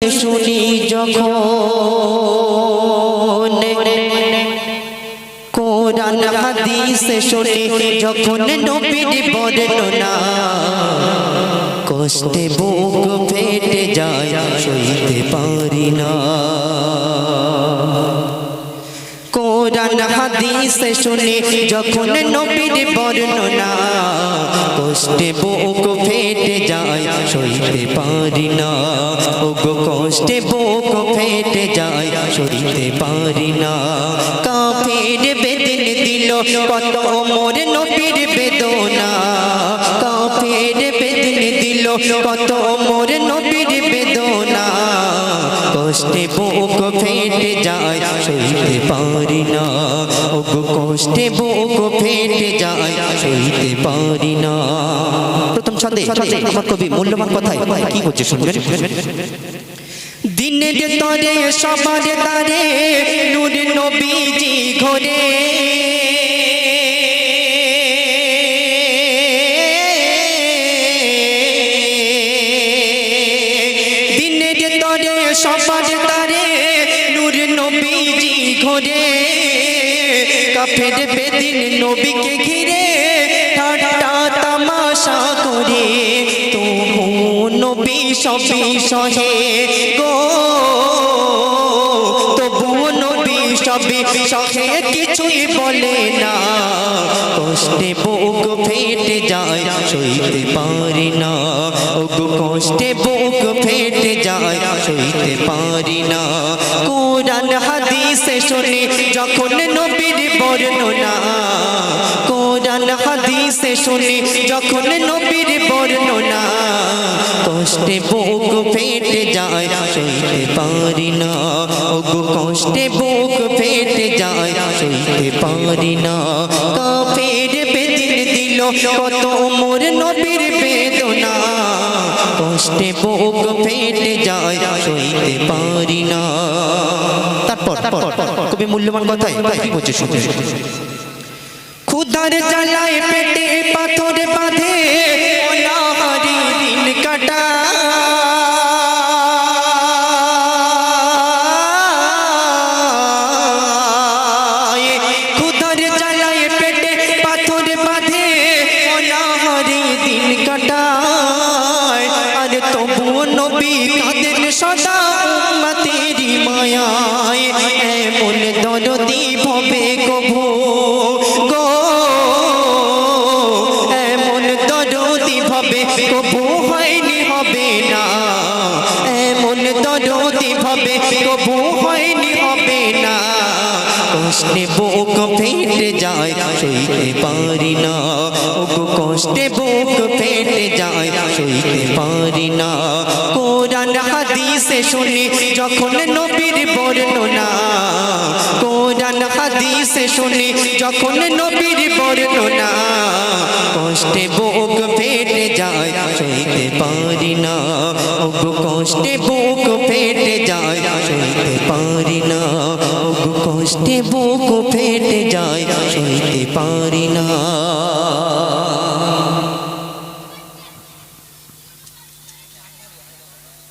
শুনি যখন কোরআন হাদিস শুনি যখন নবীর বর্ণনা কষ্টে বুক ফেটে যায় সইতে পারি না। কোরআন হাদিস শুনি যখন নবীর বর্ণনা কষ্টে বুক ফেটে যায় সইতে পারি না। ওগো কষ্টে বুক ফেটে যায় সইতে পারি না। কাফের বেদিন দিল কত মোর নবীর বেদনা, কাফের বেদিন দিল কত মোর নবীর বেদনা কষ্টে বুক ফেটে যায় সইতে পারি না। ওগো কষ্টে বুক ফেটে যায় সইতে পারি না। প্রথম ছন্দে আমার কবি মূল্যবান কথায় কি হচ্ছে শুনবেন। দিনের তরে সবার তারে নূর নবীজি ঘরে, দিনের তরে সবার তারে নূর নবীজি ঘরে। কাফের বেদিন নবীকে ঘিরে ঠাট্টা তামাশা করে, তবু নবী সবই সহে গো, তবু নবী সবই সহে কিছুই বলে না। কষ্টে বুক ফেটে যায় সইতে পারি না। ওগো কষ্টে বুক ফেটে যায় সইতে পারি না। কোরআন হাদিস শুনি যখন নবীর বর্ণনা, কোরআন হাদিস শুনি যখন নবীর বর্ণনা কষ্টে বুক ফেটে যায় সইতে পারি না। ওগো কষ্টে বুক ফেটে যায় সইতে পারি না। কাফের বেদিন দিল কত মোর নবীর বেদনা কষ্টে বুক ফেটে যায় সইতে পারি না। তারপর খুবই মূল্যবান কথাই কি বলছে শুনে। ক্ষুধার জ্বালায় পেটে পাথর বাঁধে অনাহারি দিন কাটা, ক্ষুধার জ্বালায় পেটে পাথর বাঁধে অনাহারি দিন কাটায়। আর তবুও নবী কাঁদেন সদা উম্মতেরই মায়ায়। এমন দরদি ভবে কভু গো, এমন দরদি ভবে কভু হয়নি হবে না, এমন দরদি ভবে কভু হয়নি হবে না। কষ্টে বুক ফেটে যায় সইতে পারি না। ওগো কষ্টে বুক ফেটে যায় সইতে পারি না। কোরআন হাদিস শুনি যখন নবীর বর্ণনা, কোরআন হাদিস শুনি যখন নবীর বর্ণনা কষ্টে বুক ফেটে যায় সইতে পারি না। ওগো কষ্টে বুক ফেটে যায় সইতে পারি না। ওগো কষ্টে বুক ফেটে যায় সইতে পারি না।